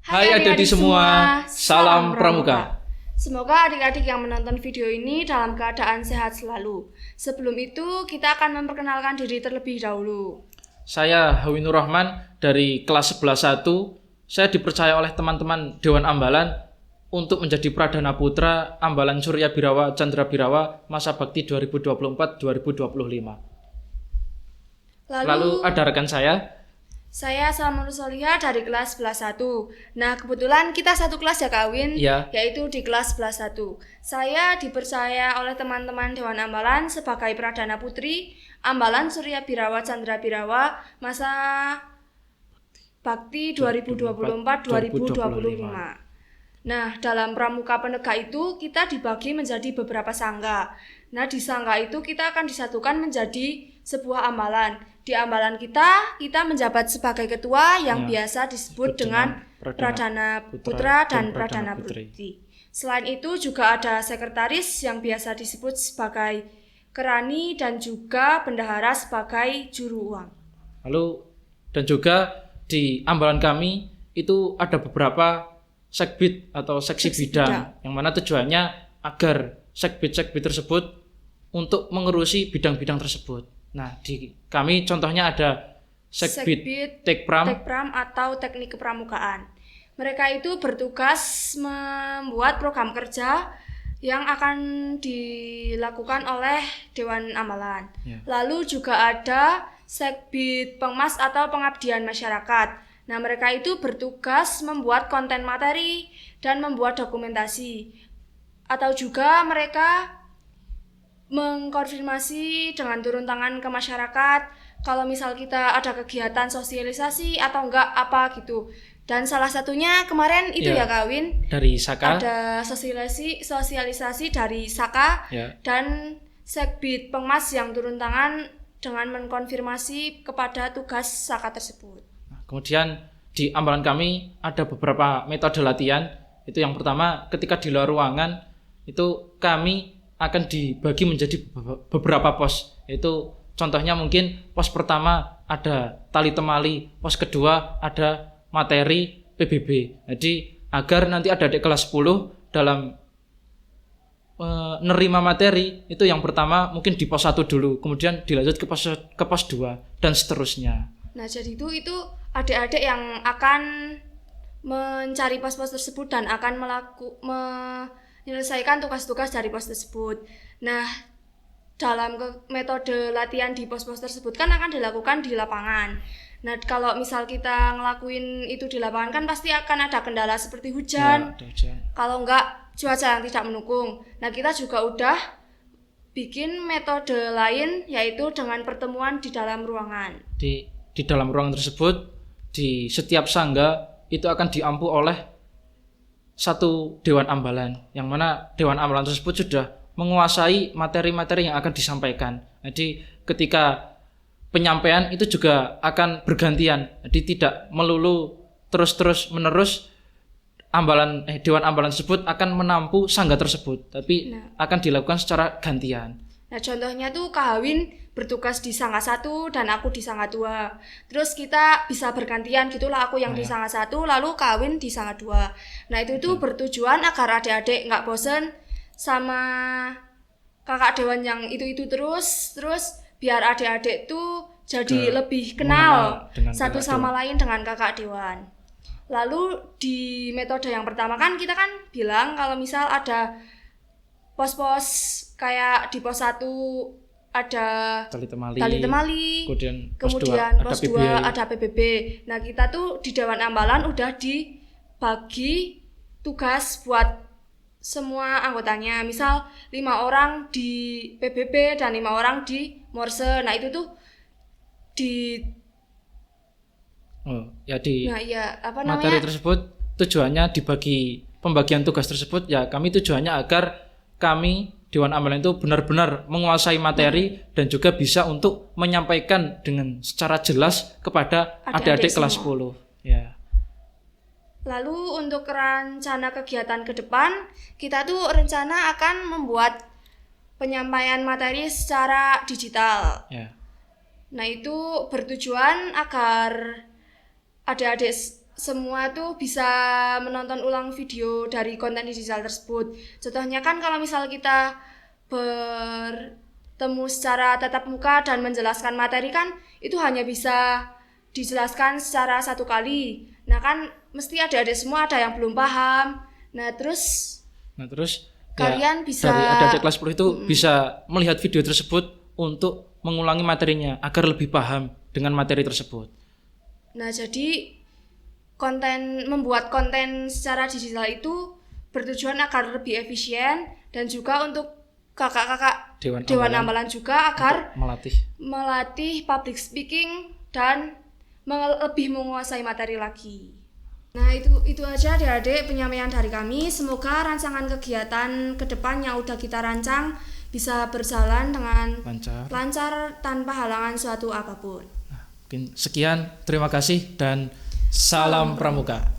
Hai adik-adik semua, salam pramuka. Semoga adik-adik yang menonton video ini dalam keadaan sehat selalu. Sebelum itu, kita akan memperkenalkan diri terlebih dahulu. Saya Hawinur Rahman dari kelas 11-1. Saya dipercaya oleh teman-teman Dewan Ambalan untuk menjadi Pradana Putra Ambalan Surya Birawa Chandra Birawa masa bakti 2024-2025. Lalu ada rekan saya Salma Nursolihah dari kelas 11-1. Nah, kebetulan kita satu kelas ya Kak Win, yaitu di kelas 11-1. Saya dipercaya oleh teman-teman Dewan Ambalan sebagai Pradana Putri Ambalan Surya Birawa Chandra Birawa masa bakti 2024-2025. Nah, dalam Pramuka Penegak itu kita dibagi menjadi beberapa sangga. Nah, di sangga itu kita akan disatukan menjadi sebuah ambalan. Di ambalan kita menjabat sebagai ketua yang biasa disebut dengan Pradana Putra dan Pradana Putri. Selain itu juga ada sekretaris yang biasa disebut sebagai kerani dan juga bendahara sebagai juru uang. Lalu dan juga di ambalan kami itu ada beberapa sekbid atau seksi bidang yang mana tujuannya agar sekbid tersebut untuk mengurusi bidang-bidang tersebut. Nah, di kami contohnya ada sekbid Tekpram atau teknik kepramukaan. Mereka itu bertugas membuat program kerja yang akan dilakukan oleh Dewan Ambalan. Lalu juga ada sekbid Pengmas atau pengabdian masyarakat. Nah, mereka itu bertugas membuat konten materi dan membuat dokumentasi. Atau juga mereka mengkonfirmasi dengan turun tangan ke masyarakat kalau misal kita ada kegiatan sosialisasi atau enggak apa gitu. Dan salah satunya kemarin itu ya Kawin dari Saka ada sosialisasi dari Saka dan sekbid Pengmas yang turun tangan dengan mengkonfirmasi kepada tugas Saka tersebut. Kemudian di ambalan kami ada beberapa metode latihan. Itu yang pertama, ketika di luar ruangan itu kami akan dibagi menjadi beberapa pos. Itu contohnya mungkin pos pertama ada tali temali, pos kedua ada materi PBB. Jadi agar nanti ada adik kelas 10 dalam menerima materi itu yang pertama mungkin di pos 1 dulu, kemudian dilanjut ke pos 2 dan seterusnya. Nah, jadi itu adik-adik yang akan mencari pos-pos tersebut dan akan menyelesaikan tugas-tugas dari pos tersebut. Nah, dalam metode latihan di pos-pos tersebut kan akan dilakukan di lapangan. Nah, kalau misal kita ngelakuin itu di lapangan kan pasti akan ada kendala seperti hujan. Kalau enggak cuaca yang tidak mendukung. Nah, kita juga udah bikin metode lain yaitu dengan pertemuan di dalam ruangan. Di dalam ruangan tersebut di setiap sangga itu akan diampu oleh satu Dewan Ambalan, yang mana Dewan Ambalan tersebut sudah menguasai materi-materi yang akan disampaikan. Jadi ketika penyampaian itu juga akan bergantian. Jadi tidak melulu terus menerus Dewan Ambalan tersebut akan menampu sangga tersebut, tapi akan dilakukan secara gantian. Nah, contohnya tuh Kak Hawin bertugas di sangga 1 dan aku di sangga 2. Terus kita bisa bergantian gitulah, aku yang di sangga 1 lalu Kak Hawin di sangga 2. Nah, itu tuh bertujuan agar adik-adik enggak bosen sama kakak dewan yang itu terus biar adik-adik tuh jadi lebih kenal satu sama lain dengan kakak dewan. Lalu di metode yang pertama kan kita kan bilang kalau misal ada pos-pos kayak di pos 1 ada tali temali, kemudian pos 2 ada PBB. Nah, kita tuh di Dewan Ambalan udah dibagi tugas buat semua anggotanya. Misal 5 orang di PBB dan 5 orang di Morse. Nah, itu tuh materi tersebut tujuannya dibagi pembagian tugas tersebut ya kami tujuannya agar kami Dewan Ambalan itu benar-benar menguasai materi dan juga bisa untuk menyampaikan dengan secara jelas kepada adik-adik kelas 10 ya. Lalu untuk rencana kegiatan ke depan, kita tuh rencana akan membuat penyampaian materi secara digital. Nah, itu bertujuan agar adik-adik semua tuh bisa menonton ulang video dari konten digital tersebut. Contohnya kan kalau misal kita bertemu secara tatap muka dan menjelaskan materi kan itu hanya bisa dijelaskan secara satu kali. Nah kan mesti adik-adik semua ada yang belum paham. Nah terus ya, kalian bisa dari adik-adik kelas 10 itu bisa melihat video tersebut untuk mengulangi materinya agar lebih paham dengan materi tersebut. Nah jadi membuat konten secara digital itu bertujuan agar lebih efisien dan juga untuk kakak-kakak Dewan Ambalan juga agar melatih public speaking dan lebih menguasai materi lagi. Nah itu aja adik-adik penyampaian dari kami. Semoga rancangan kegiatan ke depan yang udah kita rancang bisa berjalan dengan lancar tanpa halangan suatu apapun. Nah, mungkin sekian, terima kasih dan salam pramuka.